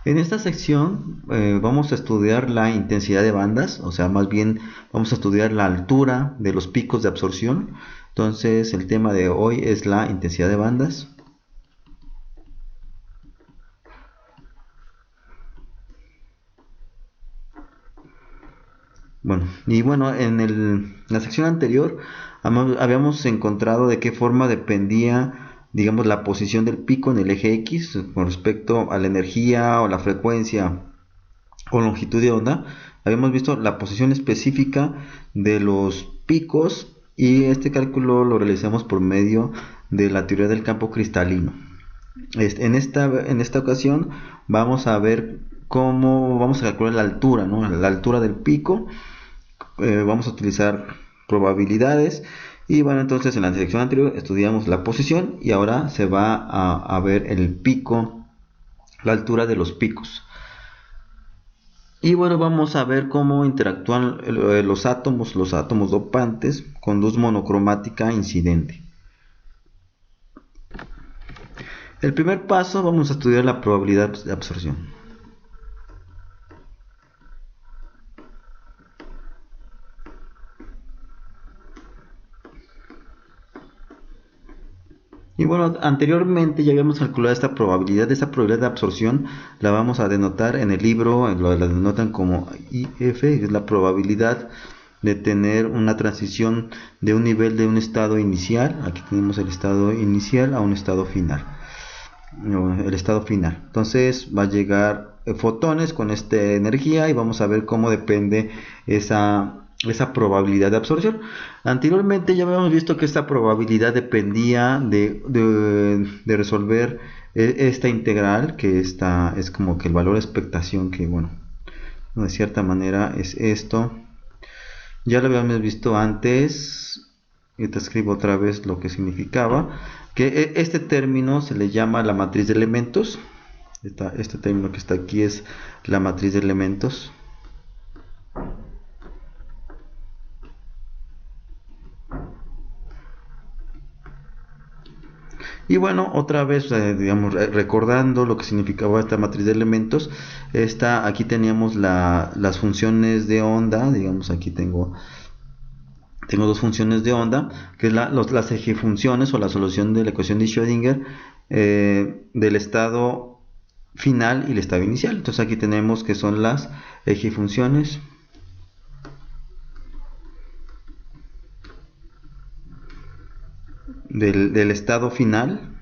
En esta sección vamos a estudiar la intensidad de bandas, o sea, más bien vamos a estudiar la altura de los picos de absorción. Entonces, el tema de hoy es la intensidad de bandas. Bueno, en la sección anterior habíamos encontrado de qué forma dependía, digamos, la posición del pico en el eje X con respecto a la energía o la frecuencia o longitud de onda. Habíamos visto la posición específica de los picos y este cálculo lo realizamos por medio de la teoría del campo cristalino. En esta ocasión vamos a ver cómo vamos a calcular la altura, ¿no? La altura del pico. Vamos a utilizar probabilidades y bueno, entonces en la sección anterior estudiamos la posición y ahora se va a ver el pico, la altura de los picos. Y bueno, vamos a ver cómo interactúan los átomos dopantes con luz monocromática incidente. El primer paso vamos a estudiar la probabilidad de absorción. Y bueno, anteriormente ya habíamos calculado esta probabilidad de absorción la vamos a denotar en el libro, la denotan como IF, que es la probabilidad de tener una transición de un nivel de un estado inicial, aquí tenemos el estado inicial a un estado final, el estado final. Entonces va a llegar fotones con esta energía y vamos a ver cómo depende esa probabilidad de absorción. Anteriormente ya habíamos visto que esta probabilidad dependía de resolver esta integral, que esta es como que el valor de expectación, que bueno, de cierta manera es esto. Ya lo habíamos visto antes, y te escribo otra vez lo que significaba, que este término se le llama la matriz de elementos. Este término que está aquí es la matriz de elementos. Y bueno, otra vez, digamos, recordando lo que significaba esta matriz de elementos, aquí teníamos las funciones de onda, digamos, aquí tengo dos funciones de onda, que es las ejefunciones o la solución de la ecuación de Schrödinger del estado final y el estado inicial. Entonces aquí tenemos que son las ejefunciones del estado final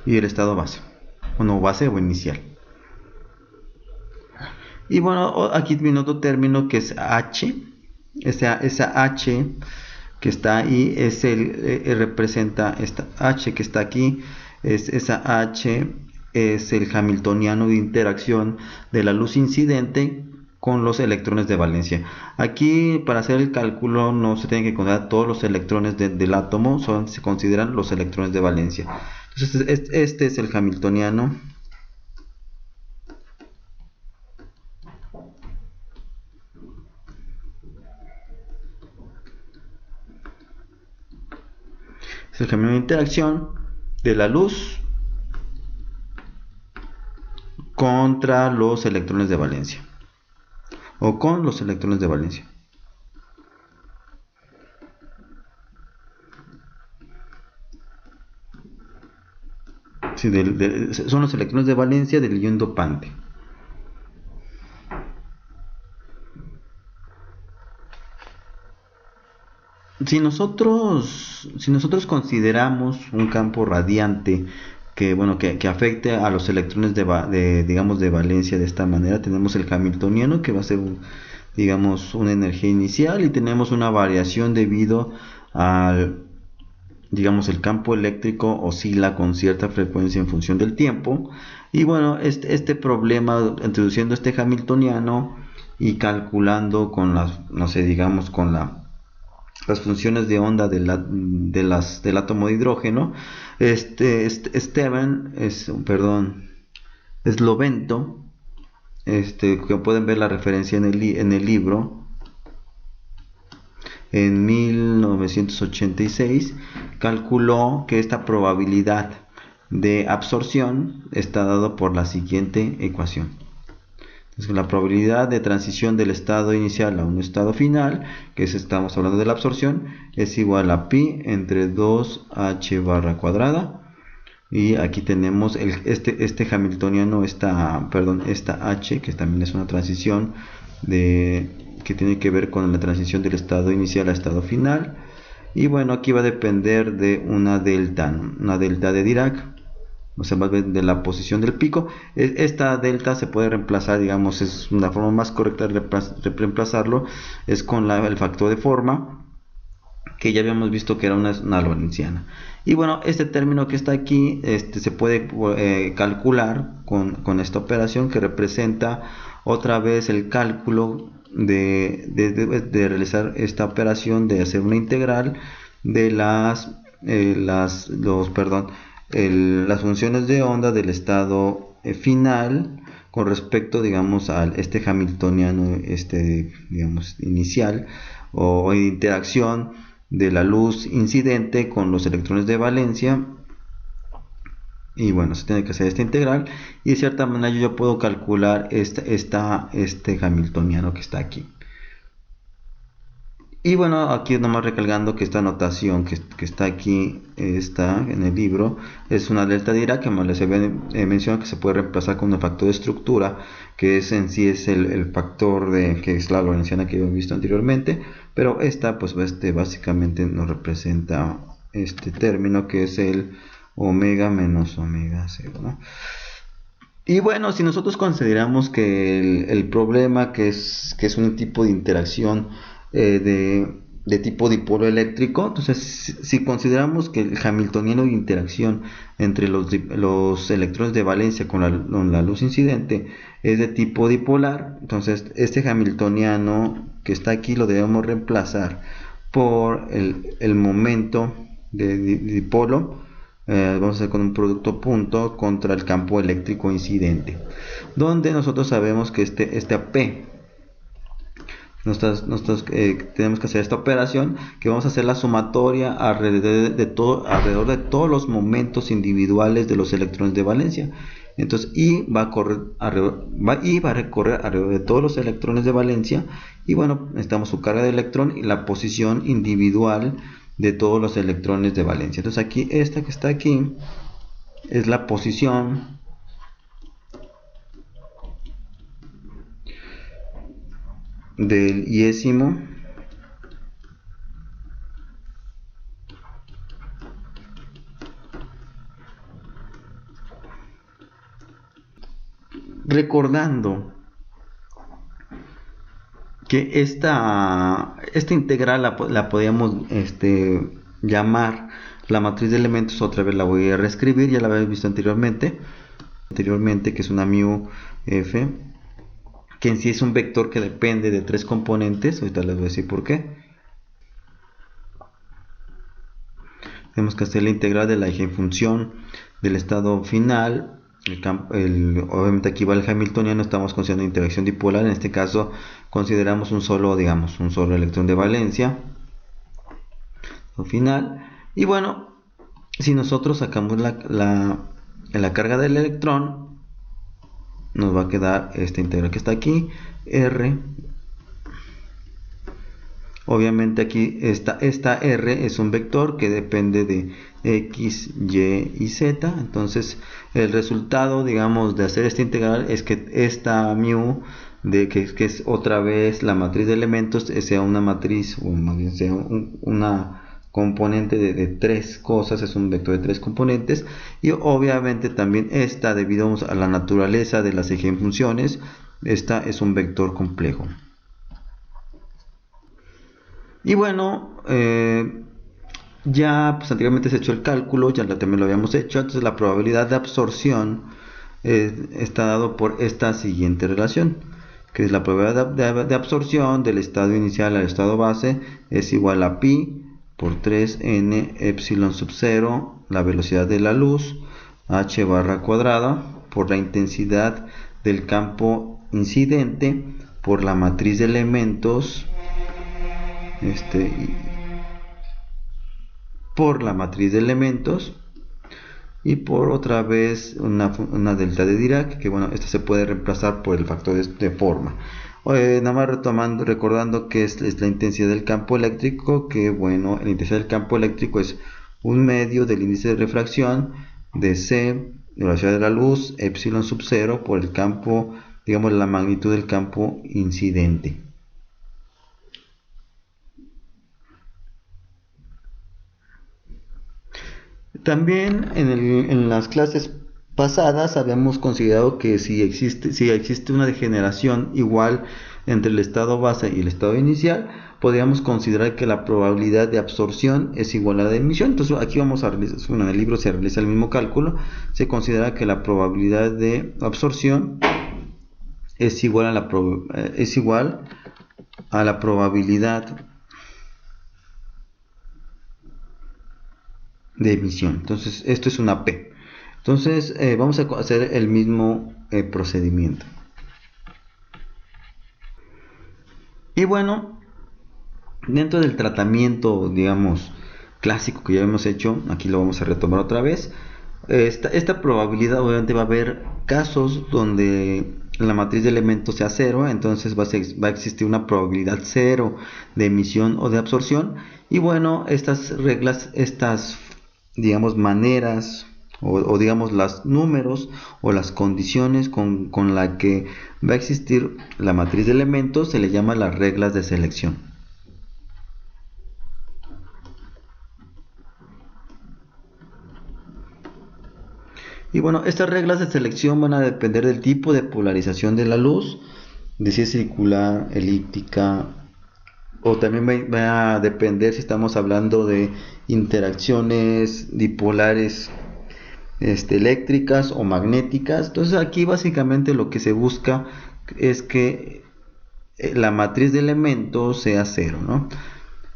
y el estado base, bueno, base o inicial. Y bueno, aquí viene otro término que es H. Esa H que está ahí representa esta H que está aquí. Esa H es el hamiltoniano de interacción de la luz incidente con los electrones de valencia. Aquí, para hacer el cálculo, no se tienen que considerar todos los electrones del átomo, se consideran los electrones de valencia. Entonces, este es el hamiltoniano. Es el camino de interacción de la luz contra los electrones de valencia o con los electrones de valencia. Sí, son los electrones de valencia del ion dopante. Si nosotros consideramos un campo radiante que afecte a los electrones digamos, de valencia de esta manera, tenemos el hamiltoniano, que va a ser digamos, una energía inicial, y tenemos una variación debido al, digamos, el campo eléctrico oscila con cierta frecuencia en función del tiempo. Y bueno, este problema, introduciendo este hamiltoniano y calculando con no sé, digamos, con las funciones de onda del átomo de hidrógeno, Slovento, que pueden ver la referencia en el libro, en 1986 calculó que esta probabilidad de absorción está dado por la siguiente ecuación. Entonces, la probabilidad de transición del estado inicial a un estado final, que estamos hablando de la absorción, es igual a pi entre 2h barra cuadrada. Y aquí tenemos este hamiltoniano, esta h, que también es una transición que tiene que ver con la transición del estado inicial a estado final. Y bueno, aquí va a depender de una delta de Dirac, o sea, de la posición del pico. Esta delta se puede reemplazar, digamos, es una forma más correcta de reemplazarlo, es con el factor de forma, que ya habíamos visto que era una lorentziana. Y bueno, este término que está aquí se puede calcular con esta operación, que representa otra vez el cálculo de realizar esta operación de hacer una integral de las funciones de onda del estado final con respecto, digamos, a este hamiltoniano digamos, inicial, o interacción de la luz incidente con los electrones de valencia. Y bueno, se tiene que hacer esta integral, y de cierta manera yo puedo calcular este hamiltoniano que está aquí. Y bueno, aquí nomás recalcando que esta notación que está aquí, está en el libro, es una delta Dirac, que les había mencionado que se puede reemplazar con un factor de estructura, que es en sí es el factor que es la lorentziana que habíamos visto anteriormente, pero esta pues básicamente nos representa este término, que es el omega menos omega 0, ¿no? Y bueno, si nosotros consideramos que el problema que es un tipo de interacción de tipo dipolo eléctrico, entonces si consideramos que el hamiltoniano de interacción entre los electrones de valencia con la luz incidente es de tipo dipolar, entonces este hamiltoniano que está aquí lo debemos reemplazar por el momento de dipolo. Vamos a hacer con un producto punto contra el campo eléctrico incidente, donde nosotros sabemos que este AP, tenemos que hacer esta operación, que vamos a hacer la sumatoria alrededor de todos los momentos individuales de los electrones de valencia. Entonces I va a recorrer alrededor de todos los electrones de valencia, y bueno, necesitamos su carga de electrón y la posición individual de todos los electrones de valencia. Entonces aquí, esta que está aquí es la posición del iésimo recordando que esta integral la podíamos llamar la matriz de elementos. Otra vez la voy a reescribir, ya la habéis visto anteriormente, que es una mu f, que en sí es un vector que depende de tres componentes. Ahorita les voy a decir por qué. Tenemos que hacer la integral de la eigenfunción del estado final. Obviamente aquí va el hamiltoniano, estamos considerando interacción dipolar. En este caso consideramos un solo electrón de valencia al final. Y bueno, si nosotros sacamos la carga del electrón, nos va a quedar esta integral que está aquí, R. Obviamente aquí esta R es un vector que depende de X, Y y Z. Entonces el resultado, digamos, de hacer esta integral es que esta mu, que es otra vez la matriz de elementos, sea una matriz, o más bien sea una componente de tres cosas, es un vector de tres componentes. Y obviamente también esta, debido a la naturaleza de las eigenfunciones, esta es un vector complejo. Y bueno, ya pues anteriormente se ha hecho el cálculo, ya también lo habíamos hecho. Entonces la probabilidad de absorción está dado por esta siguiente relación, que es la probabilidad de absorción del estado inicial al estado base es igual a pi por 3n epsilon sub 0, la velocidad de la luz, h barra cuadrada, por la intensidad del campo incidente, por la matriz de elementos por la matriz de elementos, y por otra vez una delta de Dirac, que bueno, esta se puede reemplazar por el factor de forma. Nada más recordando que es la intensidad del campo eléctrico, que bueno, la intensidad del campo eléctrico es un medio del índice de refracción de C, de la velocidad de la luz, epsilon sub 0, por el campo, digamos, la magnitud del campo incidente. También en las clases pasadas habíamos considerado que si existe una degeneración igual entre el estado base y el estado inicial, podríamos considerar que la probabilidad de absorción es igual a la de emisión. Entonces aquí vamos a realizar, en el libro se realiza el mismo cálculo, se considera que la probabilidad de absorción es igual a la probabilidad de emisión. Entonces esto es una P. Entonces vamos a hacer el mismo procedimiento. Y bueno, dentro del tratamiento, digamos, clásico que ya hemos hecho, aquí lo vamos a retomar otra vez. Esta probabilidad, obviamente va a haber casos donde la matriz de elementos sea cero, entonces va a existir una probabilidad cero de emisión o de absorción. Y bueno, estas reglas, digamos, maneras o digamos los números o las condiciones con la que va a existir la matriz de elementos se le llama las reglas de selección. Y bueno, estas reglas de selección van a depender del tipo de polarización de la luz, de si es circular, elíptica, o también va a depender si estamos hablando de interacciones dipolares eléctricas o magnéticas. Entonces aquí básicamente lo que se busca es que la matriz de elementos sea cero, ¿no?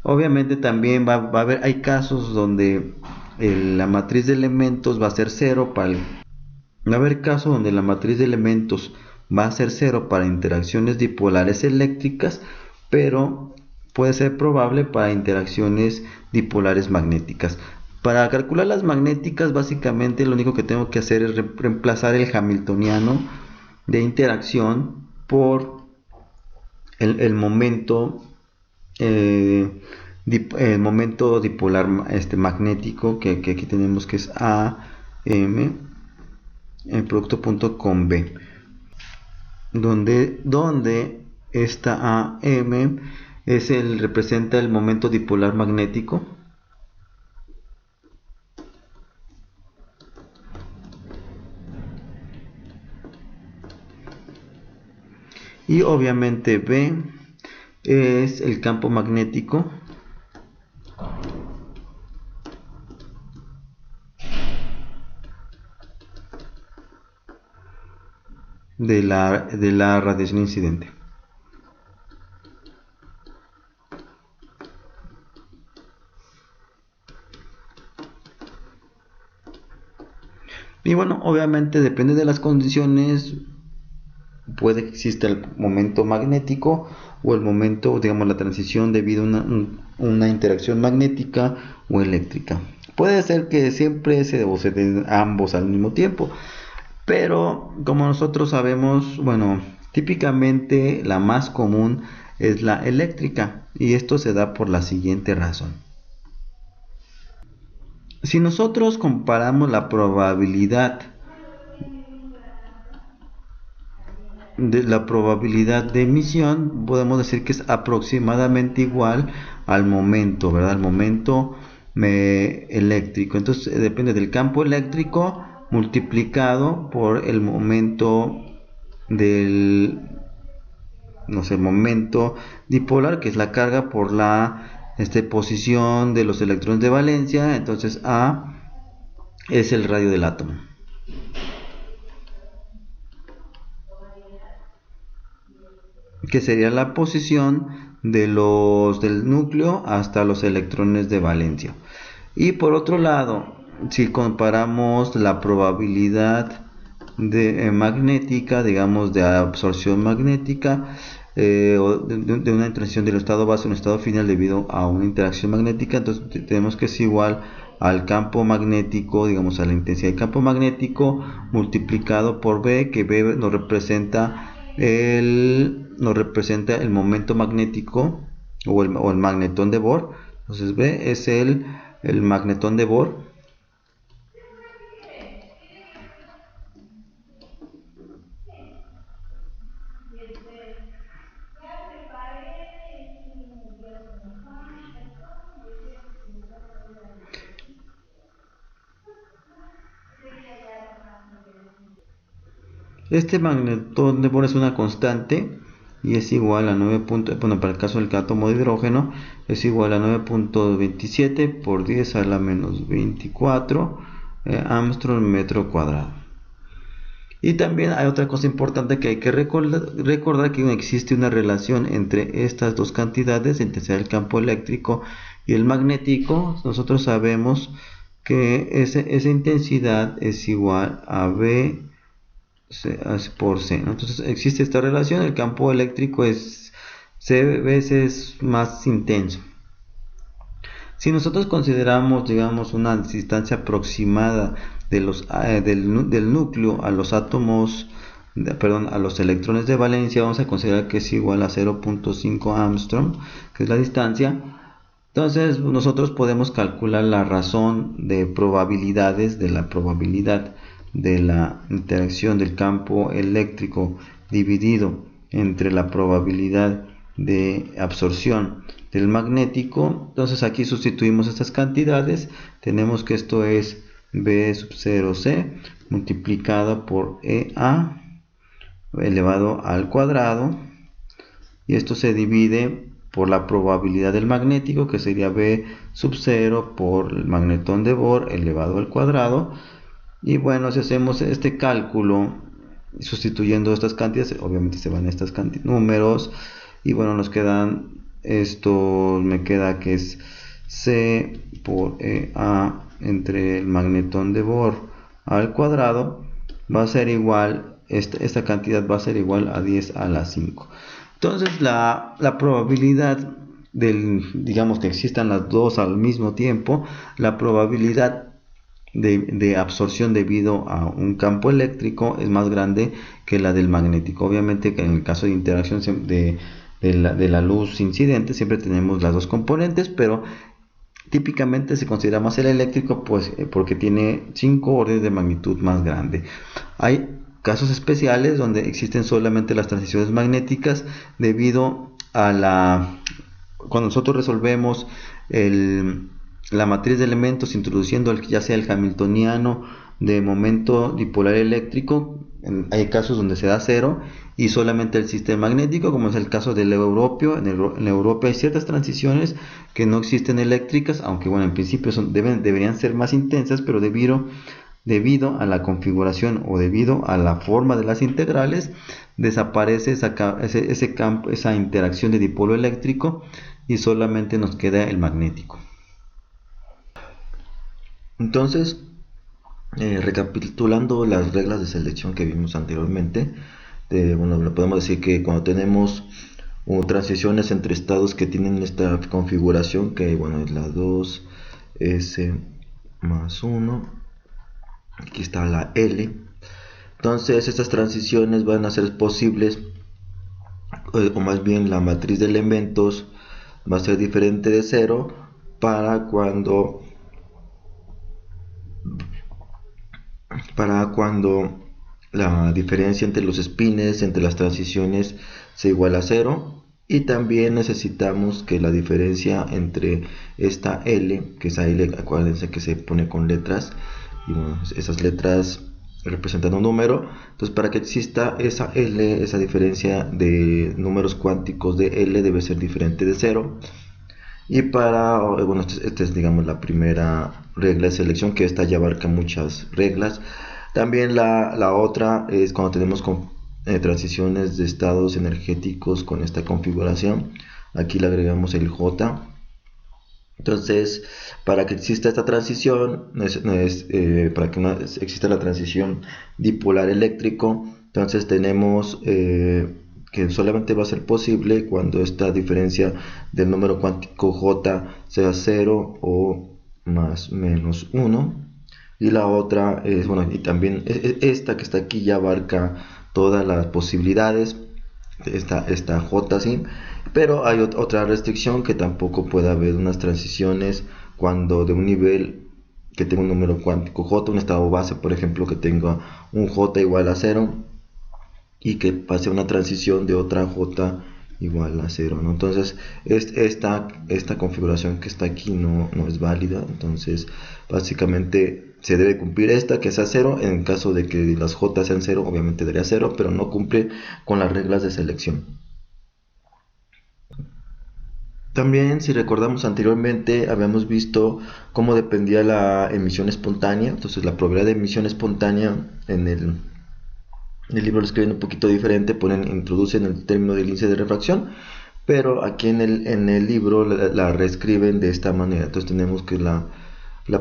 Obviamente también hay casos donde la matriz de elementos va a ser cero va a haber casos donde la matriz de elementos va a ser cero para interacciones dipolares eléctricas, pero puede ser probable para interacciones dipolares magnéticas. Para calcular las magnéticas, básicamente lo único que tengo que hacer es reemplazar el hamiltoniano de interacción por el momento dipolar magnético, que aquí tenemos que es AM, el producto punto con B, donde esta AM representa el momento dipolar magnético, y obviamente B es el campo magnético de la radiación incidente. Y bueno, obviamente depende de las condiciones, puede que exista el momento magnético o el momento, digamos, la transición debido a una interacción magnética o eléctrica. Puede ser que siempre se den ambos al mismo tiempo, pero como nosotros sabemos, bueno, típicamente la más común es la eléctrica, y esto se da por la siguiente razón. Si nosotros comparamos la probabilidad de emisión, podemos decir que es aproximadamente igual al momento, ¿verdad? Al momento eléctrico. Entonces depende del campo eléctrico multiplicado por el momento momento dipolar, que es la carga por la posición de los electrones de valencia. Entonces A es el radio del átomo. Que sería la posición del núcleo hasta los electrones de valencia. Y por otro lado, si comparamos la probabilidad magnética, digamos, de absorción magnética, o de una transición del estado base a un estado final debido a una interacción magnética. Entonces tenemos que es igual al campo magnético, digamos a la intensidad del campo magnético multiplicado por B, que B nos representa el momento magnético o el magnetón de Bohr. Entonces B es el magnetón de Bohr. Este magnetón de Bohr es una constante y es igual a 9. Bueno, para el caso del átomo de hidrógeno es igual a 9.27 por 10 a la menos 24 Armstrong metro cuadrado. Y también hay otra cosa importante que hay que recordar que existe una relación entre estas dos cantidades, intensidad del campo eléctrico y el magnético. Nosotros sabemos que esa intensidad es igual a B por C, ¿no? Entonces existe esta relación, el campo eléctrico es C veces más intenso. Si nosotros consideramos, digamos, una distancia aproximada de del núcleo a los átomos, a los electrones de valencia, vamos a considerar que es igual a 0.5 Armstrong, que es la distancia. Entonces nosotros podemos calcular la razón de probabilidades de la probabilidad de la interacción del campo eléctrico dividido entre la probabilidad de absorción del magnético. Entonces aquí sustituimos estas cantidades, tenemos que esto es B sub 0C multiplicado por EA elevado al cuadrado, y esto se divide por la probabilidad del magnético, que sería B sub 0 por el magnetón de Bohr elevado al cuadrado. Y bueno, si hacemos este cálculo sustituyendo estas cantidades, obviamente se van estos números, y bueno, nos quedan esto, me queda que es C por EA entre el magnetón de Bohr al cuadrado, va a ser igual, esta cantidad va a ser igual a 10 a la 5. Entonces la probabilidad digamos que existan las dos al mismo tiempo, la probabilidad de absorción debido a un campo eléctrico es más grande que la del magnético. Obviamente que en el caso de interacción de la luz incidente siempre tenemos las dos componentes, pero típicamente se considera más el eléctrico, pues porque tiene 5 órdenes de magnitud más grande. Hay casos especiales donde existen solamente las transiciones magnéticas debido a cuando nosotros resolvemos la matriz de elementos introduciendo ya sea el hamiltoniano de momento dipolar eléctrico, hay casos donde se da cero y solamente el sistema magnético, como es el caso del europeo. En el europeo hay ciertas transiciones que no existen eléctricas, aunque bueno, en principio deberían ser más intensas, pero debido a la configuración o debido a la forma de las integrales, desaparece esa interacción de dipolo eléctrico y solamente nos queda el magnético. Entonces, recapitulando las reglas de selección que vimos anteriormente, bueno, le podemos decir que cuando tenemos transiciones entre estados que tienen esta configuración, que bueno, es la 2s más 1, aquí está la L. Entonces estas transiciones van a ser posibles, o más bien la matriz de elementos va a ser diferente de 0 para cuando la diferencia entre los espines, entre las transiciones, se iguala a 0. Y también necesitamos que la diferencia entre esta L, que esa L, acuérdense que se pone con letras, y bueno, esas letras representan un número. Entonces, para que exista esa L, esa diferencia de números cuánticos de L debe ser diferente de 0. Y bueno, esta es digamos la primera regla de selección, que esta ya abarca muchas reglas. También la otra es cuando tenemos transiciones de estados energéticos con esta configuración. Aquí le agregamos el J. Entonces, para que exista esta transición, para que exista la transición dipolar eléctrico, entonces tenemos que solamente va a ser posible cuando esta diferencia del número cuántico J sea 0 o más menos 1. Y la otra es, bueno, y también esta que está aquí ya abarca todas las posibilidades, esta J, ¿sí? Pero hay otra restricción, que tampoco puede haber unas transiciones cuando de un nivel que tenga un número cuántico J, un estado base, por ejemplo, que tenga un J igual a 0, y que pase una transición de otra J igual a 0, ¿no? Entonces esta configuración que está aquí no es válida. Entonces básicamente se debe cumplir esta, que sea 0. En caso de que las J sean 0, obviamente daría 0, pero no cumple con las reglas de selección. También, si recordamos anteriormente, habíamos visto cómo dependía la emisión espontánea. Entonces la probabilidad de emisión espontánea en el libro lo escriben un poquito diferente, introducen el término del índice de refracción, pero aquí en el libro la reescriben de esta manera. Entonces tenemos que la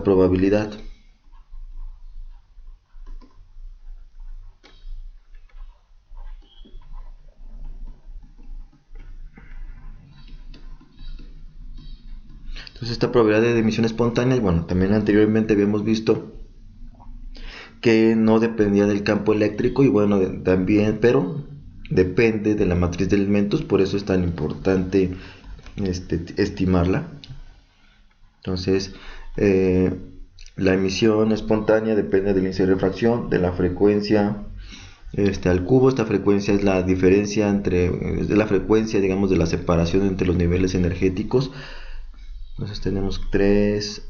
probabilidad entonces esta probabilidad de emisión espontánea, bueno, también anteriormente habíamos visto que no dependía del campo eléctrico, y bueno, también, pero depende de la matriz de elementos. Por eso es tan importante estimarla. Entonces la emisión espontánea depende del índice de refracción, de la frecuencia al cubo. Esta frecuencia es la diferencia es la frecuencia, digamos, de la separación entre los niveles energéticos. Entonces tenemos 3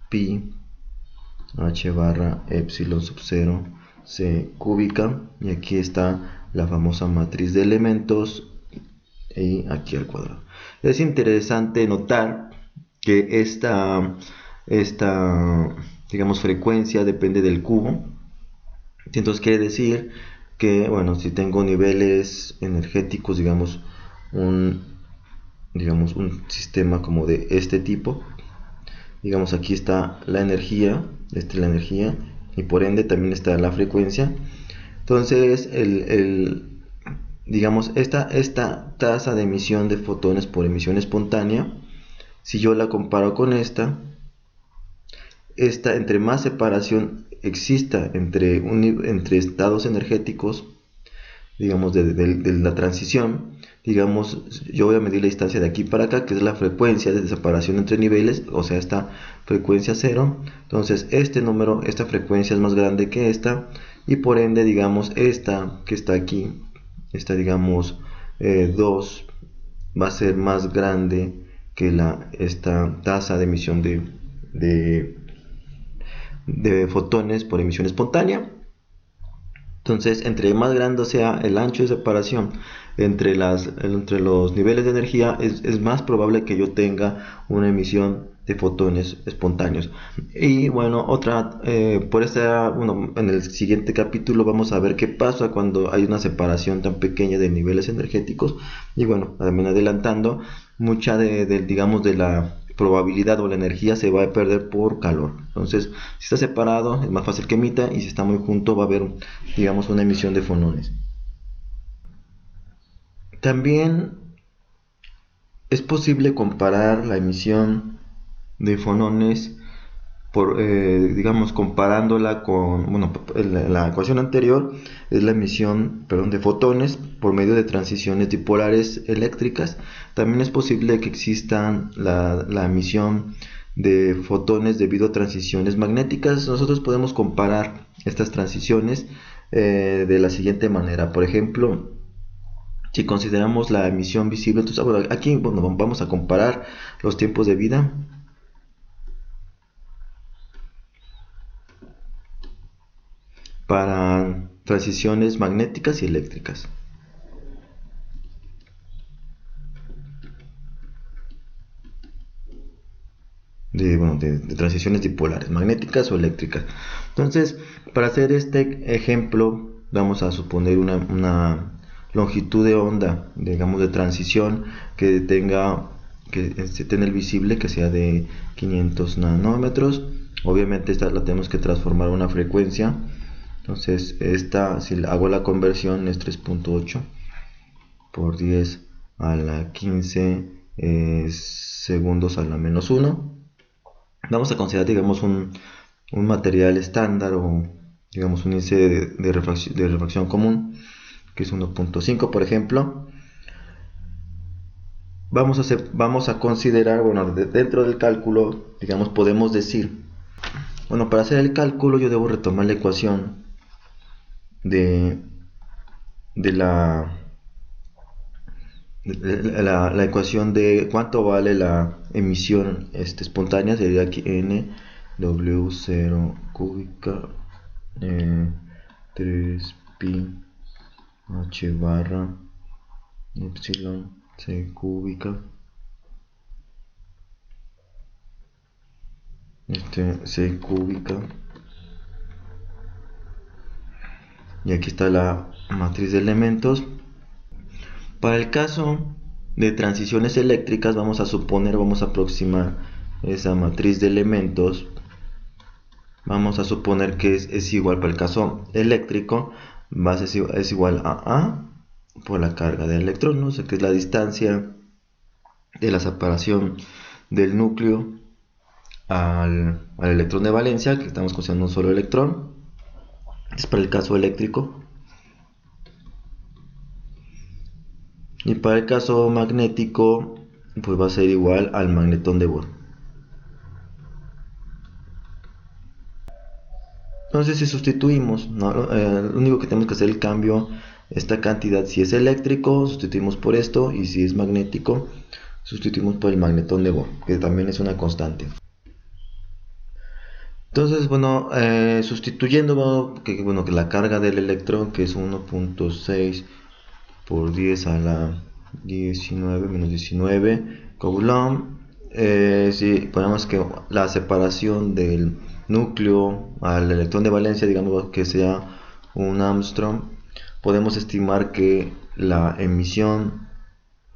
pi h barra epsilon sub 0 c cúbica, y aquí está la famosa matriz de elementos, y aquí al cuadrado. Es interesante notar que esta digamos frecuencia depende del cubo. Entonces quiere decir que, bueno, si tengo niveles energéticos, digamos un sistema como de este tipo, digamos aquí está la energía, y por ende también está la frecuencia. Entonces digamos esta tasa de emisión de fotones por emisión espontánea, si yo la comparo con esta, entre más separación exista entre estados energéticos, digamos de la transición, digamos yo voy a medir la distancia de aquí para acá, que es la frecuencia de separación entre niveles, o sea, esta frecuencia 0. Entonces esta frecuencia es más grande que esta, y por ende, digamos, esta que está aquí, digamos 2, va a ser más grande que esta tasa de emisión de fotones por emisión espontánea. Entonces, entre más grande sea el ancho de separación entre los niveles de energía, es más probable que yo tenga una emisión de fotones espontáneos. Y bueno, en el siguiente capítulo vamos a ver qué pasa cuando hay una separación tan pequeña de niveles energéticos. Y bueno, también adelantando, mucha digamos de la probabilidad o la energía se va a perder por calor. Entonces, si está separado es más fácil que emita, y si está muy junto va a haber, digamos, una emisión de fonones. También es posible comparar la emisión de fonones digamos, comparándola con, bueno, la ecuación anterior es la emisión, de fotones por medio de transiciones dipolares eléctricas. También es posible que existan la emisión de fotones debido a transiciones magnéticas. Nosotros podemos comparar estas transiciones de la siguiente manera. Por ejemplo, si consideramos la emisión visible, entonces aquí vamos a comparar los tiempos de vida para transiciones magnéticas y eléctricas. De transiciones dipolares, magnéticas o eléctricas. Entonces, para hacer este ejemplo, vamos a suponer una longitud de onda, digamos, de transición que tenga el visible que sea de 500 nanómetros. Obviamente esta la tenemos que transformar a una frecuencia. Entonces si hago la conversión es 3.8 por 10 a la 15 segundos a la menos 1. Vamos a considerar, digamos, un material estándar o, digamos, un índice de refracción común, que es 1.5, por ejemplo. Vamos a considerar, bueno, dentro del cálculo, digamos, podemos decir, bueno, para hacer el cálculo yo debo retomar la ecuación de la ecuación de cuánto vale la emisión espontánea. Sería aquí n w0 cúbica 3 pi h barra epsilon c cúbica c cúbica, y aquí está la matriz de elementos. Para el caso de transiciones eléctricas vamos a aproximar esa matriz de elementos. Vamos a suponer que es igual, para el caso eléctrico, es igual a A por la carga del electrón, ¿no? O sea, que es la distancia de la separación del núcleo al electrón de valencia, que estamos considerando un solo electrón. Es para el caso eléctrico. Y para el caso magnético, pues va a ser igual al magnetón de Bohr. Entonces, si sustituimos, ¿no? Lo único que tenemos que hacer el cambio, esta cantidad, si es eléctrico, sustituimos por esto, y si es magnético, sustituimos por el magnetón de Bohr, que también es una constante. Entonces, bueno, sustituyendo, que la carga del electrón, que es 1.6 por 10 a la 19 menos 19 coulomb. Si ponemos que la separación del núcleo al electrón de valencia, digamos que sea un Armstrong, podemos estimar que la emisión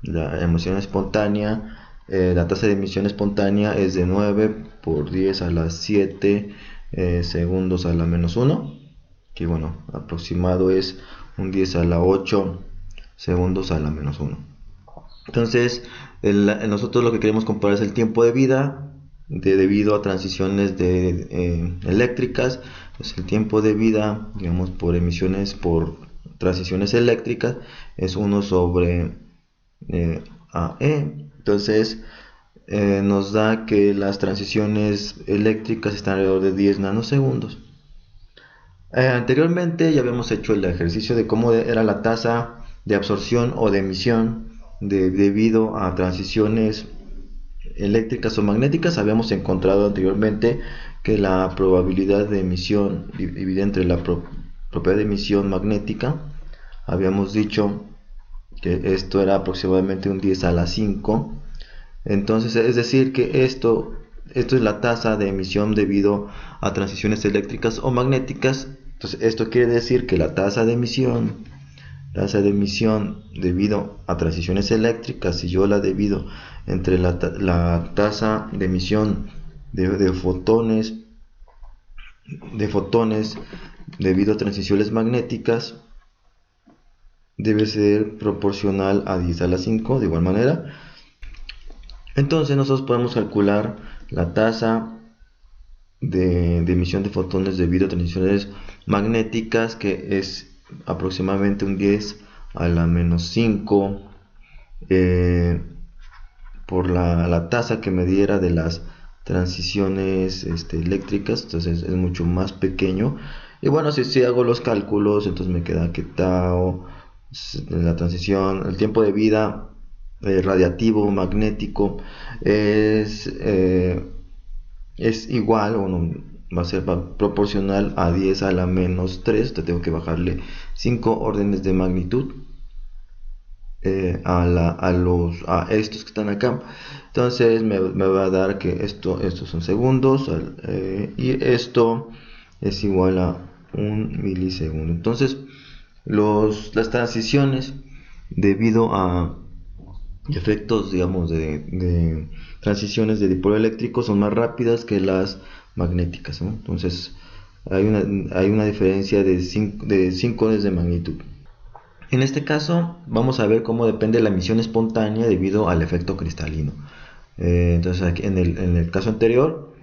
espontánea, la tasa de emisión espontánea es de 9 por 10 a la 7 segundos a la menos 1, que bueno, aproximado es un 10 a la 8 segundos a la menos 1. Entonces, nosotros lo que queremos comparar es el tiempo de vida debido a transiciones eléctricas. Pues el tiempo de vida, digamos, por transiciones eléctricas es 1 sobre AE. Entonces, nos da que las transiciones eléctricas están alrededor de 10 nanosegundos. Anteriormente ya habíamos hecho el ejercicio de cómo era la tasa de absorción o de emisión debido a transiciones eléctricas o magnéticas. Habíamos encontrado anteriormente que la probabilidad de emisión dividida entre la propiedad de emisión magnética, habíamos dicho que esto era aproximadamente un 10 a la 5. Entonces, es decir que esto es la tasa de emisión debido a transiciones eléctricas o magnéticas. Entonces, esto quiere decir que la tasa de emisión debido a transiciones eléctricas, si yo la divido entre la tasa de emisión de fotones debido a transiciones magnéticas, debe ser proporcional a 10 a la 5 de igual manera. Entonces nosotros podemos calcular la tasa de emisión de fotones debido a transiciones magnéticas, que es aproximadamente un 10 a la menos 5 por la tasa que me diera de las transiciones eléctricas. Entonces es mucho más pequeño. Y bueno, si hago los cálculos, entonces me queda que tau, la transición, el tiempo de vida radiativo magnético es igual, o no, va a ser proporcional a 10 a la menos 3. Entonces tengo que bajarle 5 órdenes de magnitud a estos que están acá. Entonces me va a dar que estos son segundos, y esto es igual a 1 milisegundo. Entonces las transiciones debido a efectos, digamos, de transiciones de dipolo eléctrico son más rápidas que las magnéticas, ¿no? Entonces hay una diferencia de 5 órdenes de magnitud. En este caso vamos a ver cómo depende la emisión espontánea debido al efecto cristalino. Entonces aquí en el caso anterior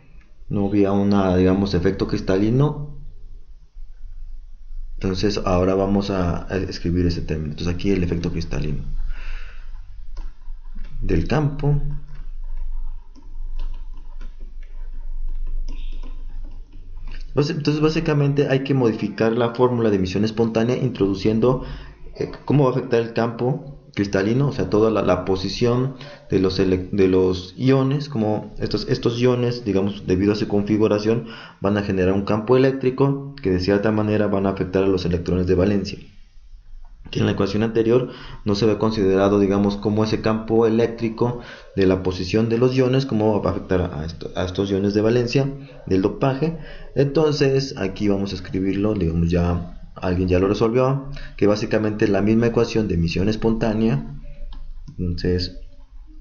no había una, digamos, efecto cristalino. Entonces ahora vamos a escribir ese término. Entonces aquí el efecto cristalino del campo Entonces, básicamente hay que modificar la fórmula de emisión espontánea introduciendo cómo va a afectar el campo cristalino, o sea, toda la posición de los iones, como estos iones, digamos, debido a su configuración, van a generar un campo eléctrico que de cierta manera van a afectar a los electrones de valencia, que en la ecuación anterior no se había considerado, digamos, cómo ese campo eléctrico de la posición de los iones, cómo va a afectar a estos iones de valencia del dopaje. Entonces aquí vamos a escribirlo, digamos, ya alguien ya lo resolvió, que básicamente es la misma ecuación de emisión espontánea. Entonces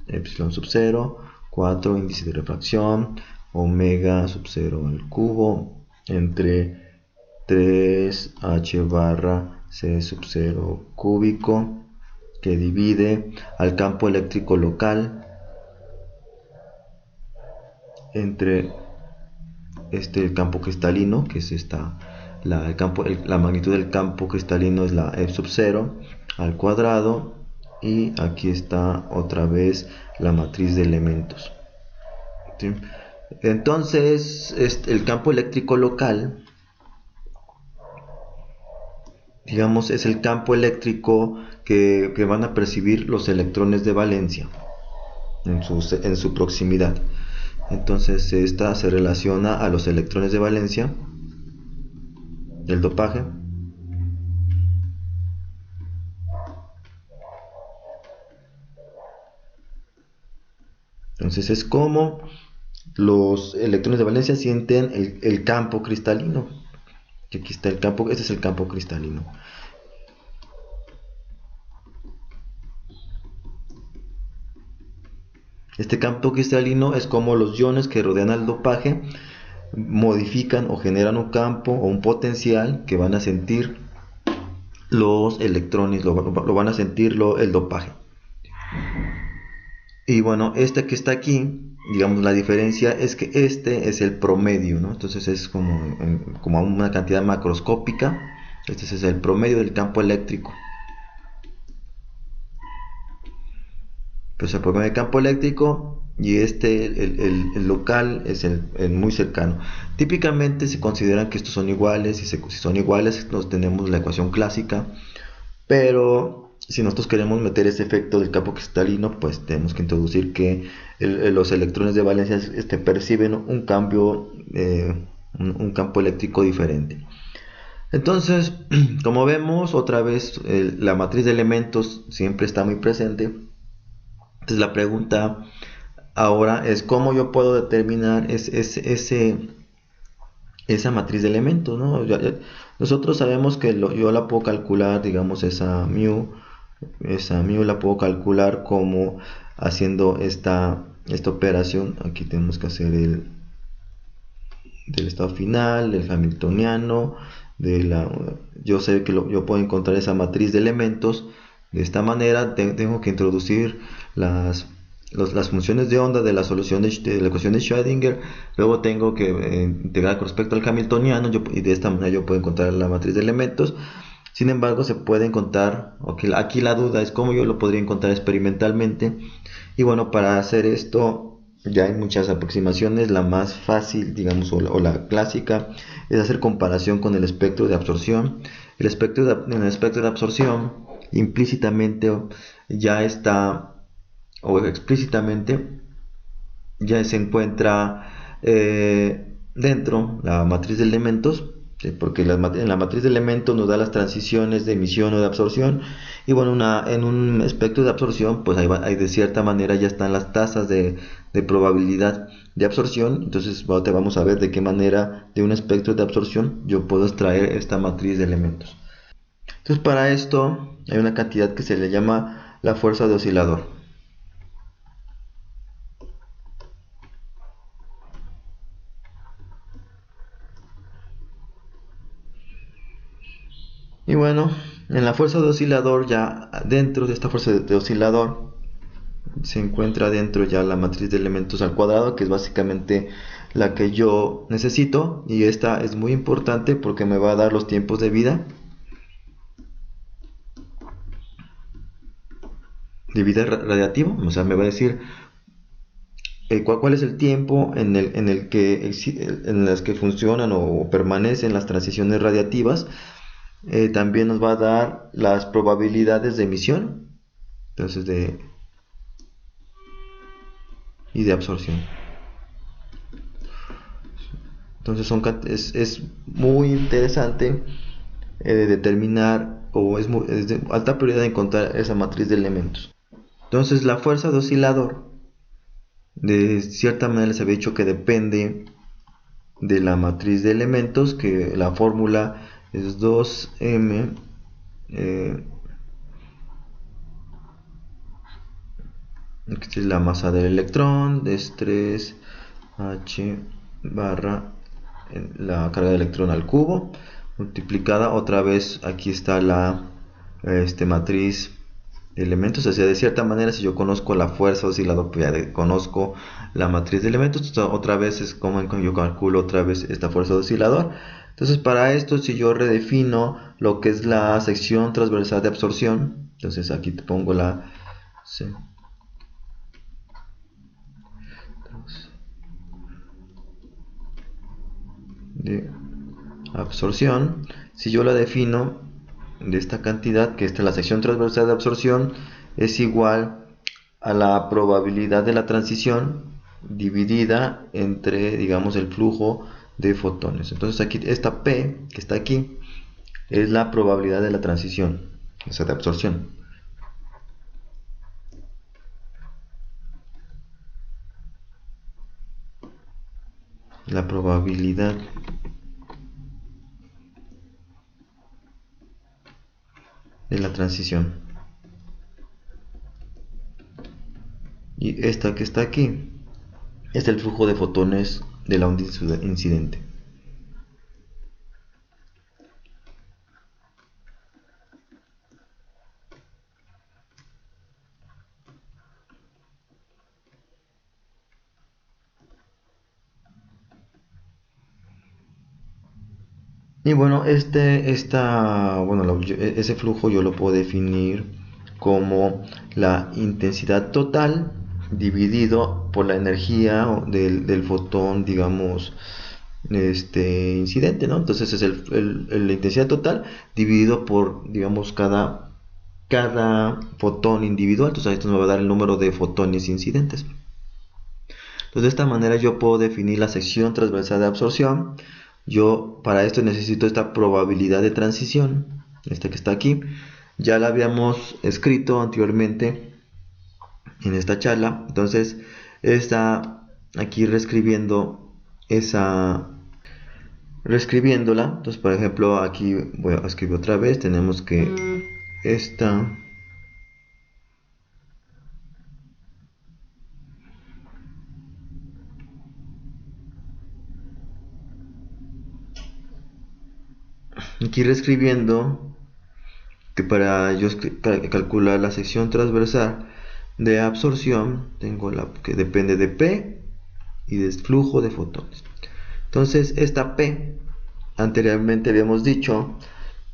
epsilon sub 0, 4 índice de refracción, omega sub 0 al cubo, entre 3h barra C sub 0 cúbico, que divide al campo eléctrico local entre el campo cristalino, que es la magnitud del campo cristalino es la F sub 0 al cuadrado, y aquí está otra vez la matriz de elementos. ¿Sí? Entonces el campo eléctrico local, digamos, es el campo eléctrico que van a percibir los electrones de valencia en su proximidad. Entonces esta se relaciona a los electrones de valencia del dopaje. Entonces es como los electrones de valencia sienten el campo cristalino. Que aquí está el campo, este es el campo cristalino. Este campo cristalino es como los iones que rodean al dopaje modifican o generan un campo o un potencial que van a sentir los electrones, lo van a sentir el dopaje. Y bueno, este que está aquí, digamos, la diferencia es que este es el promedio, ¿no? Entonces es como una cantidad macroscópica. Este es el promedio del campo eléctrico. Pues el promedio del campo eléctrico, y el local, es el muy cercano. Típicamente se consideran que estos son iguales, y si son iguales, nos tenemos la ecuación clásica. Pero si nosotros queremos meter ese efecto del campo cristalino, pues tenemos que introducir que los electrones de valencia perciben un cambio, un campo eléctrico diferente. Entonces, como vemos, otra vez la matriz de elementos siempre está muy presente. Entonces la pregunta ahora es cómo yo puedo determinar esa matriz de elementos, ¿no? Nosotros sabemos que yo la puedo calcular, digamos, esa mu la puedo calcular como haciendo esta operación. Aquí tenemos que hacer del estado final, del hamiltoniano, yo sé que yo puedo encontrar esa matriz de elementos de esta manera. Tengo que introducir las funciones de onda de la solución de la ecuación de Schrödinger. Luego tengo que integrar con respecto al hamiltoniano, y de esta manera yo puedo encontrar la matriz de elementos. Sin embargo, se puede encontrar, aquí la duda es cómo yo lo podría encontrar experimentalmente. Y bueno, para hacer esto ya hay muchas aproximaciones. La más fácil, digamos, o la clásica, es hacer comparación con el espectro de absorción. En el espectro de absorción, implícitamente ya está, o explícitamente ya se encuentra dentro la matriz de elementos. Sí, porque en la matriz de elementos nos da las transiciones de emisión o de absorción. Y bueno, en un espectro de absorción, pues ahí de cierta manera ya están las tasas de probabilidad de absorción. Entonces te vamos a ver de qué manera de un espectro de absorción yo puedo extraer esta matriz de elementos. Entonces para esto hay una cantidad que se le llama la fuerza de oscilador. Y bueno, En la fuerza de oscilador, ya dentro de esta fuerza de oscilador, se encuentra dentro ya la matriz de elementos al cuadrado, que es básicamente la que yo necesito, y esta es muy importante porque me va a dar los tiempos de vida radiativo, o sea, me va a decir cuál es el tiempo en las que funcionan o permanecen las transiciones radiativas. También nos va a dar las probabilidades de emisión, entonces y de absorción. Entonces es muy interesante determinar, o es de alta prioridad encontrar esa matriz de elementos. Entonces la fuerza de oscilador, de cierta manera les había dicho que depende de la matriz de elementos, que la fórmula es 2m esta es la masa del electrón, es 3h barra la carga de electrón al cubo, multiplicada otra vez, aquí está la matriz de elementos. O sea, de cierta manera, si yo conozco la fuerza oscilador, pues ya conozco la matriz de elementos. Otra vez es como yo calculo otra vez esta fuerza oscilador. Entonces, para esto, si yo redefino lo que es la sección transversal de absorción, entonces aquí te pongo la de absorción, si yo la defino de esta cantidad, que esta es la sección transversal de absorción, es igual a la probabilidad de la transición dividida entre, digamos, el flujo de fotones. Entonces aquí esta P que está aquí es la probabilidad de la transición, o sea, de absorción. La probabilidad de la transición. Y esta que está aquí es el flujo de fotones de la onda incidente. Y bueno, ese flujo yo lo puedo definir como la intensidad total dividido por la energía del fotón, digamos, incidente, ¿no? Entonces es la intensidad total dividido por, digamos, cada fotón individual. Entonces esto me va a dar el número de fotones incidentes. Entonces de esta manera yo puedo definir la sección transversal de absorción. Yo para esto necesito esta probabilidad de transición, esta que está aquí. Ya la habíamos escrito anteriormente en esta charla. Entonces está aquí reescribiéndola. Entonces, por ejemplo, aquí voy a escribir otra vez. Tenemos que esta aquí reescribiendo que para yo calcular la sección transversal de absorción tengo la que depende de P y del flujo de fotones. Entonces esta P anteriormente habíamos dicho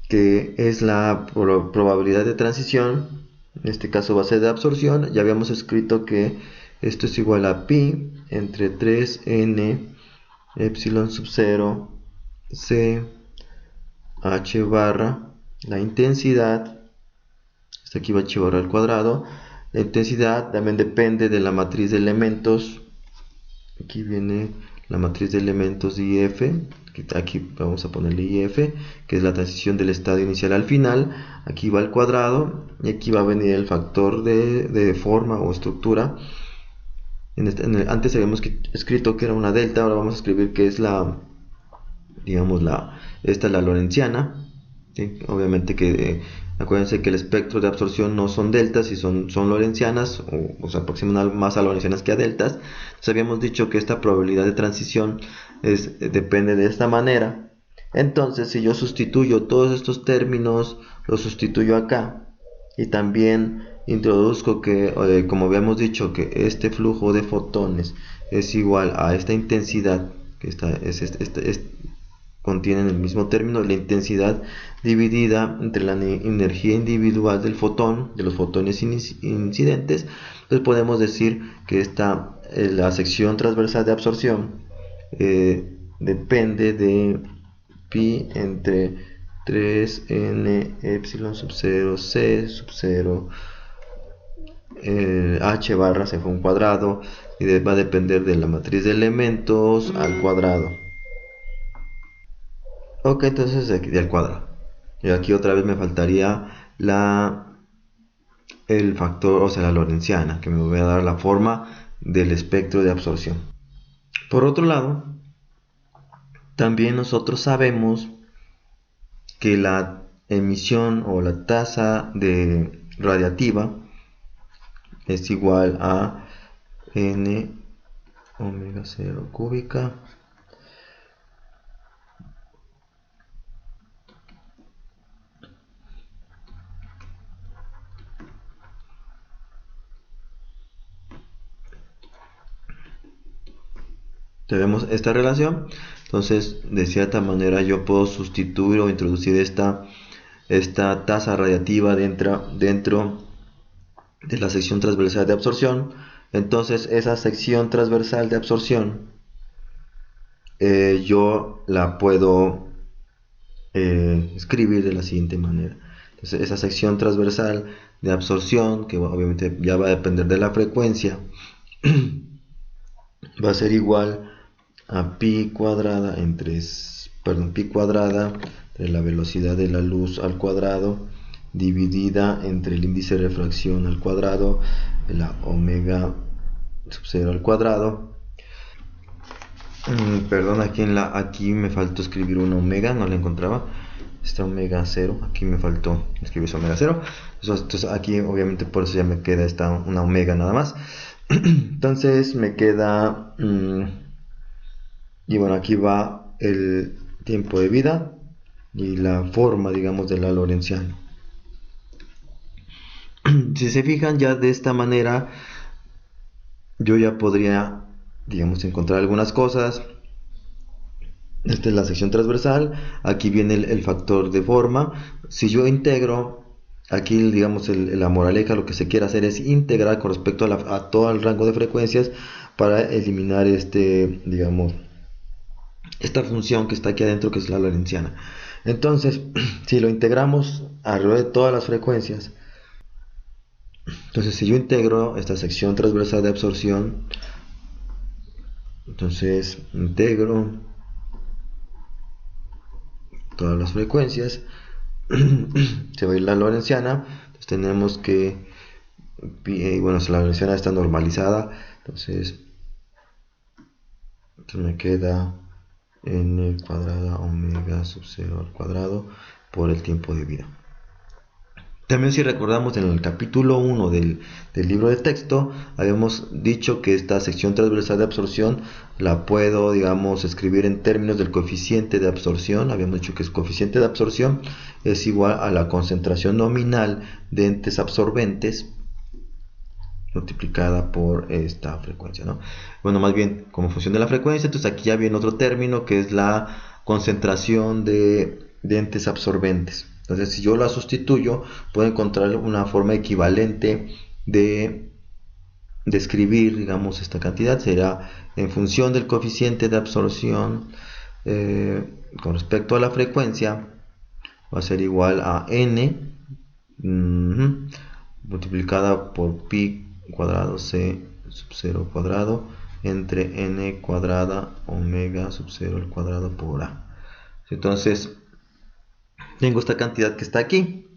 que es la probabilidad de transición, en este caso va a ser de absorción. Ya habíamos escrito que esto es igual a pi entre 3n epsilon sub 0 c h barra la intensidad, hasta aquí va h barra al cuadrado. La intensidad también depende de la matriz de elementos. Aquí viene la matriz de elementos de IF. Aquí vamos a ponerle IF, que es la transición del estado inicial al final. Aquí va al cuadrado y aquí va a venir el factor de forma o estructura. Antes habíamos escrito que era una delta, ahora vamos a escribir que es esta es la lorentziana. ¿Sí? Obviamente que acuérdense que el espectro de absorción no son deltas, y son lorentzianas, o se aproximan más a lorentzianas que a deltas. Entonces habíamos dicho que esta probabilidad de transición depende de esta manera. Entonces, si yo sustituyo todos estos términos, los sustituyo acá y también introduzco que, como habíamos dicho, que este flujo de fotones es igual a esta intensidad, que contienen el mismo término, la intensidad dividida entre la energía individual del fotón, de los fotones incidentes. Entonces podemos decir que la sección transversal de absorción depende de pi entre 3n epsilon sub 0 c sub 0 h barra c fue un cuadrado, y va a depender de la matriz de elementos al cuadrado. Ok, entonces de aquí al cuadrado. Y aquí otra vez me faltaría el factor, o sea, la lorentziana, que me voy a dar la forma del espectro de absorción. Por otro lado, también nosotros sabemos que la emisión o la tasa de radiativa es igual a n omega 0 cúbica tenemos esta relación. Entonces, de cierta manera yo puedo sustituir o introducir esta tasa radiativa dentro de la sección transversal de absorción. Entonces, esa sección transversal de absorción yo la puedo escribir de la siguiente manera. Entonces, esa sección transversal de absorción, que obviamente ya va a depender de la frecuencia, va a ser igual a pi cuadrada pi cuadrada de la velocidad de la luz al cuadrado dividida entre el índice de refracción al cuadrado de la omega sub 0 al cuadrado. Perdón, aquí me faltó escribir una omega, no la encontraba. Esta omega 0, aquí me faltó escribir esa omega 0. Entonces aquí obviamente por eso ya me queda una omega nada más. Entonces me queda y bueno, aquí va el tiempo de vida y la forma, digamos, de la lorentziana. Si se fijan, ya de esta manera yo ya podría, digamos, encontrar algunas cosas. Esta es la sección transversal, aquí viene el factor de forma. Si yo integro, aquí digamos la moraleja, lo que se quiere hacer es integrar con respecto a todo el rango de frecuencias para eliminar digamos, esta función que está aquí adentro, que es la lorentziana. Entonces, si lo integramos alrededor de todas las frecuencias, entonces si yo integro esta sección transversal de absorción, entonces integro todas las frecuencias, se va a ir la lorentziana. Entonces tenemos que, bueno, la lorentziana está normalizada, entonces me queda n cuadrada omega sub 0 al cuadrado por el tiempo de vida. También, si recordamos, en el capítulo 1 del libro de texto habíamos dicho que esta sección transversal de absorción la puedo, digamos, escribir en términos del coeficiente de absorción. Habíamos dicho que el coeficiente de absorción es igual a la concentración nominal de entes absorbentes multiplicada por esta frecuencia, ¿no? Bueno, más bien como función de la frecuencia. Entonces aquí ya viene otro término que es la concentración de entes absorbentes. Entonces, si yo la sustituyo, puedo encontrar una forma equivalente de escribir, digamos, esta cantidad. Será en función del coeficiente de absorción con respecto a la frecuencia, va a ser igual a n multiplicada por pi cuadrado c sub 0 cuadrado entre n cuadrada omega sub 0 al cuadrado por a. Entonces tengo esta cantidad que está aquí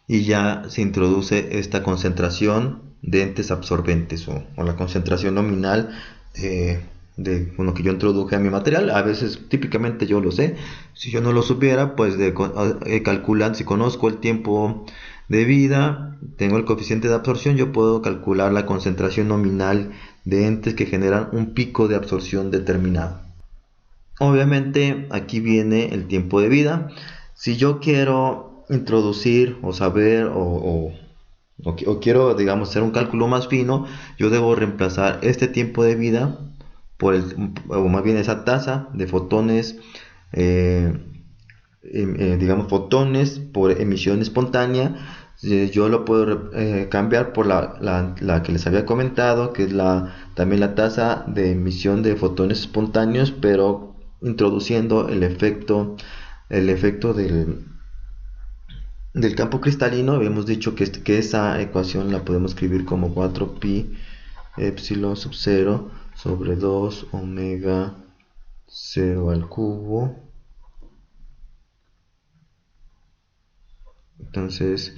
y ya se introduce esta concentración de entes absorbentes o la concentración nominal que yo introduje a mi material. A veces, típicamente yo lo sé. Si yo no lo supiera, pues calculando, si conozco el tiempo de vida, tengo el coeficiente de absorción, yo puedo calcular la concentración nominal de entes que generan un pico de absorción determinado. obviamente aquí viene el tiempo de vida. Si yo quiero introducir o saber o quiero, digamos, hacer un cálculo más fino, yo debo reemplazar este tiempo de vida o más bien esa tasa de fotones, eh, digamos, fotones por emisión espontánea. Yo lo puedo cambiar por la que les había comentado, que es también la tasa de emisión de fotones espontáneos, pero introduciendo el efecto del campo cristalino. Habíamos dicho que esa ecuación la podemos escribir como 4pi epsilon sub 0 sobre 2 omega 0 al cubo. Entonces,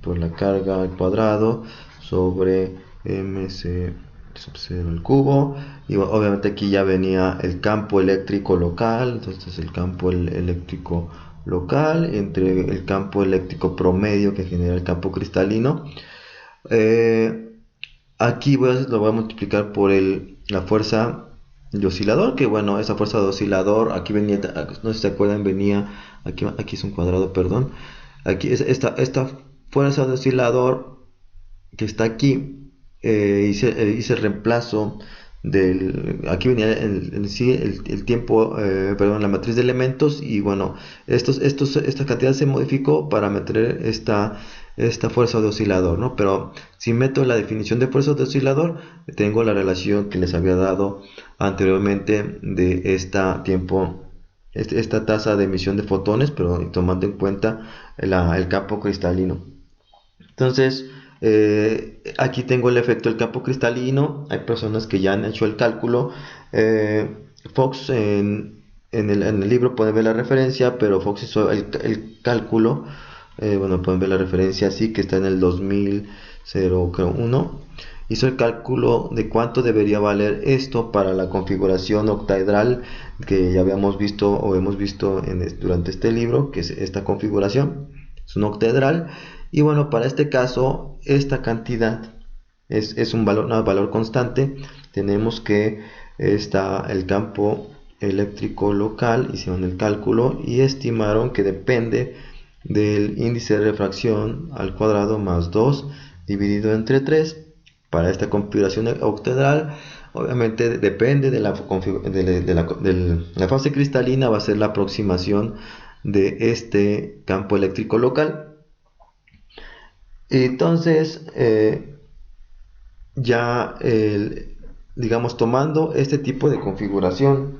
por la carga al cuadrado sobre mc sub 0 al cubo. Y obviamente aquí ya venía el campo eléctrico local. Entonces el campo eléctrico local entre el campo eléctrico promedio que genera el campo cristalino. Aquí lo voy a multiplicar por la fuerza de oscilador, que bueno, esa fuerza de oscilador, aquí venía, no sé si se acuerdan, venía, aquí es un cuadrado, perdón, aquí esta fuerza de oscilador que está aquí, hice el reemplazo aquí venía el tiempo, perdón, la matriz de elementos, y bueno, esta cantidad se modificó para meter esta fuerza de oscilador, ¿no? Pero si meto la definición de fuerza de oscilador, tengo la relación que les había dado anteriormente de esta tasa de emisión de fotones, pero tomando en cuenta el campo cristalino. Entonces, aquí tengo el efecto del campo cristalino. Hay personas que ya han hecho el cálculo. Fox en el libro pueden ver la referencia, pero Fox hizo el cálculo. Bueno, pueden ver la referencia así, que está en el 2001. Hizo el cálculo de cuánto debería valer esto para la configuración octaedral que ya habíamos visto o hemos visto durante este libro, que es esta configuración. Es un octaedral. Y bueno, para este caso, esta cantidad es un valor constante. Tenemos que está el campo eléctrico local, hicieron el cálculo y estimaron que depende del índice de refracción al cuadrado más 2 dividido entre 3. Para esta configuración octaedral, obviamente depende de la fase cristalina, va a ser la aproximación de este campo eléctrico local. Entonces, ya digamos, tomando este tipo de configuración,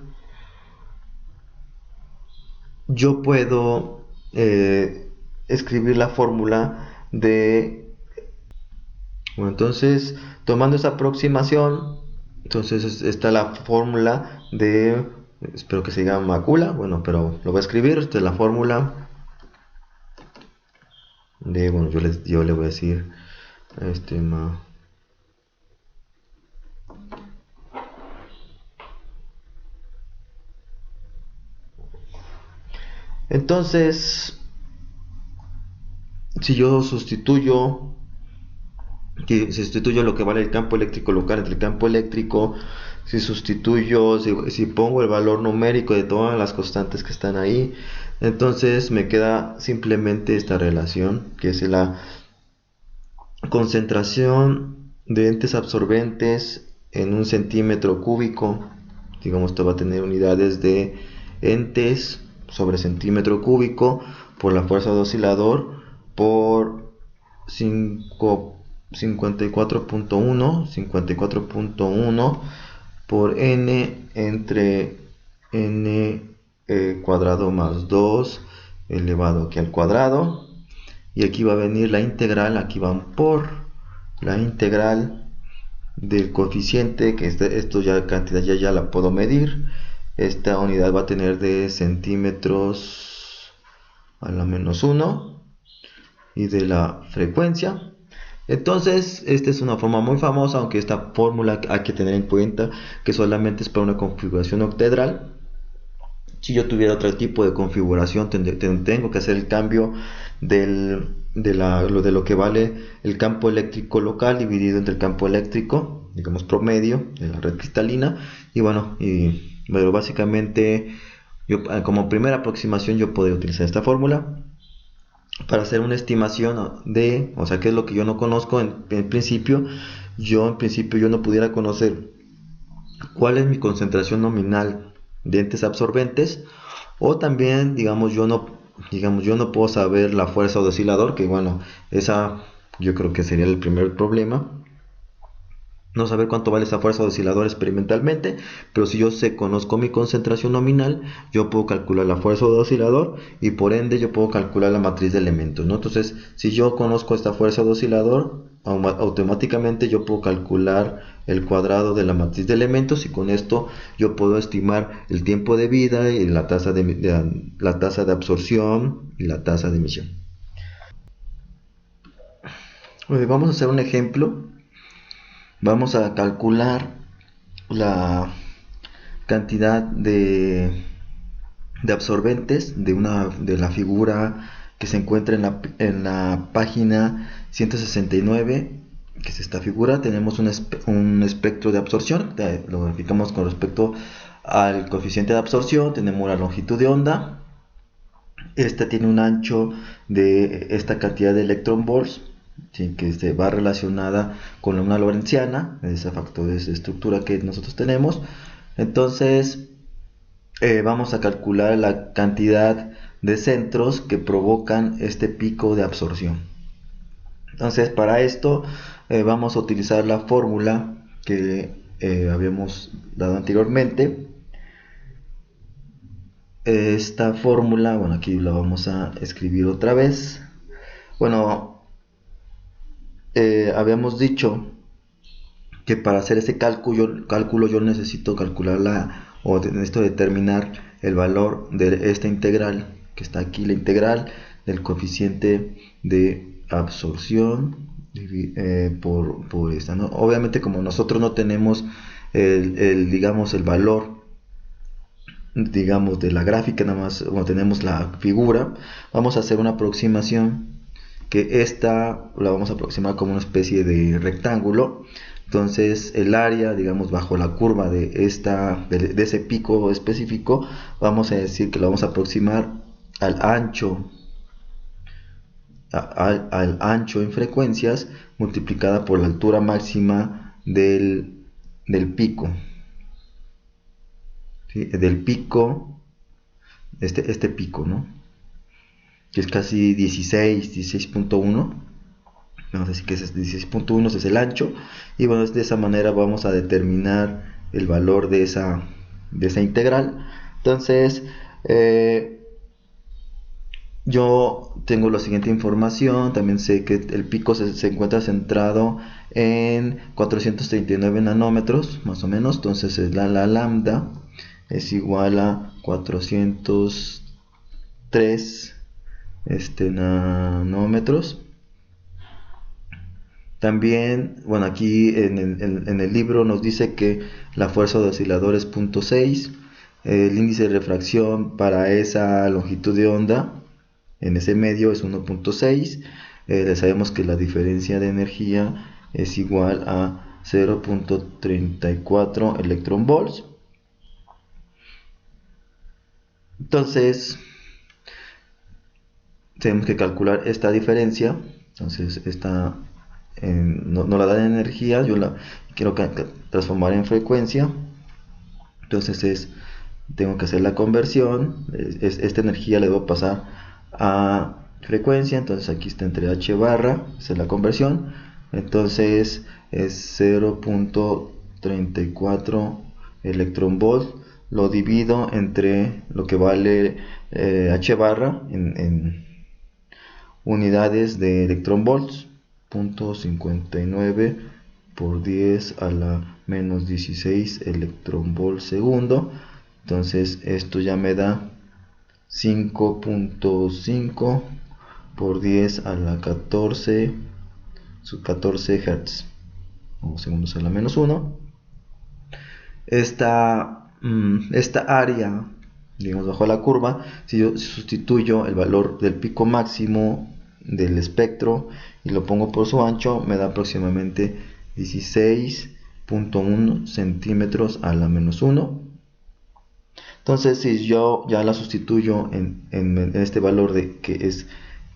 yo puedo escribir la fórmula bueno, entonces, tomando esa aproximación, entonces está la fórmula espero que se llame macula, bueno, pero lo voy a escribir. Esta es la fórmula bueno, yo le voy a decir entonces, si yo sustituyo lo que vale el campo eléctrico local entre el campo eléctrico, si pongo el valor numérico de todas las constantes que están ahí, entonces me queda simplemente esta relación, que es la concentración de entes absorbentes en un centímetro cúbico. Digamos, esto va a tener unidades de entes sobre centímetro cúbico por la fuerza de oscilador por 54.1 por n entre n cuadrado más 2 elevado aquí al cuadrado. Y aquí va a venir la integral, aquí van por la integral del coeficiente, que esto ya cantidad ya la puedo medir. Esta unidad va a tener de centímetros a la menos 1 y de la frecuencia. Entonces, esta es una forma muy famosa, aunque esta fórmula hay que tener en cuenta que solamente es para una configuración octaedral. Si yo tuviera otro tipo de configuración, tengo que hacer el cambio de lo que vale el campo eléctrico local dividido entre el campo eléctrico digamos, promedio de la red cristalina. Y bueno, pero básicamente yo, como primera aproximación, yo podría utilizar esta fórmula para hacer una estimación de, o sea, qué es lo que yo no conozco en principio. En principio yo no pudiera conocer cuál es mi concentración nominal de entes absorbentes, o también, digamos, yo no puedo saber la fuerza de oscilador, que bueno, esa yo creo que sería el primer problema. No saber cuánto vale esa fuerza de oscilador experimentalmente, pero si yo conozco mi concentración nominal, yo puedo calcular la fuerza de oscilador y por ende yo puedo calcular la matriz de elementos, ¿no? Entonces, si yo conozco esta fuerza de oscilador, automáticamente yo puedo calcular el cuadrado de la matriz de elementos, y con esto yo puedo estimar el tiempo de vida y la tasa de absorción y la tasa de emisión. Vamos a hacer un ejemplo. Vamos a calcular la cantidad de absorbentes de la figura que se encuentra en la página 169, que es esta figura. Tenemos un espectro de absorción, lo graficamos con respecto al coeficiente de absorción. Tenemos la longitud de onda. Esta tiene un ancho de esta cantidad de electron volts, ¿sí?, que se va relacionada con la onda lorentziana, ese factor de estructura que nosotros tenemos. Entonces vamos a calcular la cantidad de centros que provocan este pico de absorción. Entonces, para esto vamos a utilizar la fórmula que habíamos dado anteriormente. Esta fórmula, bueno, aquí la vamos a escribir otra vez. Bueno, habíamos dicho que para hacer ese cálculo yo necesito necesito determinar el valor de esta integral que está aquí, la integral del coeficiente de absorción por esta, ¿no? Obviamente, como nosotros no tenemos digamos, el valor, digamos, de la gráfica, nada más tenemos la figura, vamos a hacer una aproximación, que esta la vamos a aproximar como una especie de rectángulo. Entonces el área, digamos, bajo la curva de ese pico específico, vamos a decir que lo vamos a aproximar al ancho en frecuencias multiplicada por la altura máxima del pico, ¿sí? Del pico, este pico, ¿no?, que es casi 16.1. Vamos a decir que es 16.1, ese es el ancho, y bueno, de esa manera vamos a determinar el valor de esa integral. Entonces yo tengo la siguiente información. También sé que el pico se encuentra centrado en 439 nanómetros, más o menos. Entonces la lambda es igual a 403 nanómetros. También, bueno, aquí en el libro nos dice que la fuerza de oscilador es 0.6. El índice de refracción para esa longitud de onda en ese medio es 1.6. Sabemos que la diferencia de energía es igual a 0.34 electron volts. Entonces tenemos que calcular esta diferencia. Entonces esta no la da en energía, yo la quiero transformar en frecuencia. Entonces tengo que hacer la conversión. Esta energía le debo pasar a frecuencia. Entonces aquí está entre h barra, esa es la conversión. Entonces es 0.34 electron volt. Lo divido entre lo que vale h barra en unidades de electron volts, 0.59 por 10 a la menos 16 electron volt segundo. Entonces esto ya me da 5.5 por 10 a la 14 Hz o segundos a la menos 1. Esta área, digamos, bajo la curva, si yo sustituyo el valor del pico máximo del espectro y lo pongo por su ancho, me da aproximadamente 16 0.1 centímetros a la menos 1. Entonces, si yo ya la sustituyo en este valor de que es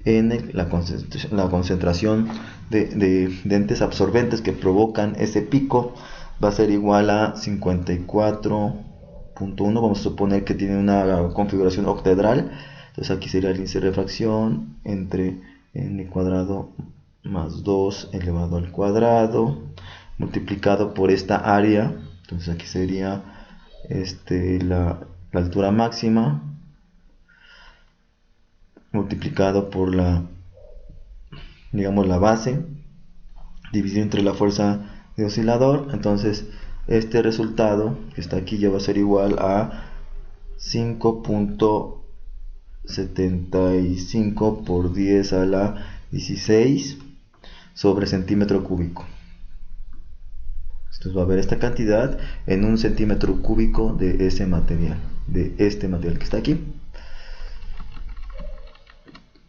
N, la concentración de entes absorbentes que provocan ese pico, va a ser igual a 54.1. Vamos a suponer que tiene una configuración octahedral. Entonces aquí sería el índice de refracción entre n cuadrado más 2 elevado al cuadrado multiplicado por esta área. Entonces aquí sería la altura máxima multiplicado por la base dividido entre la fuerza de oscilador. Entonces este resultado que está aquí ya va a ser igual a 5.75 por 10 a la 16 sobre centímetro cúbico. Entonces va a haber esta cantidad en un centímetro cúbico de ese material, de este material que está aquí.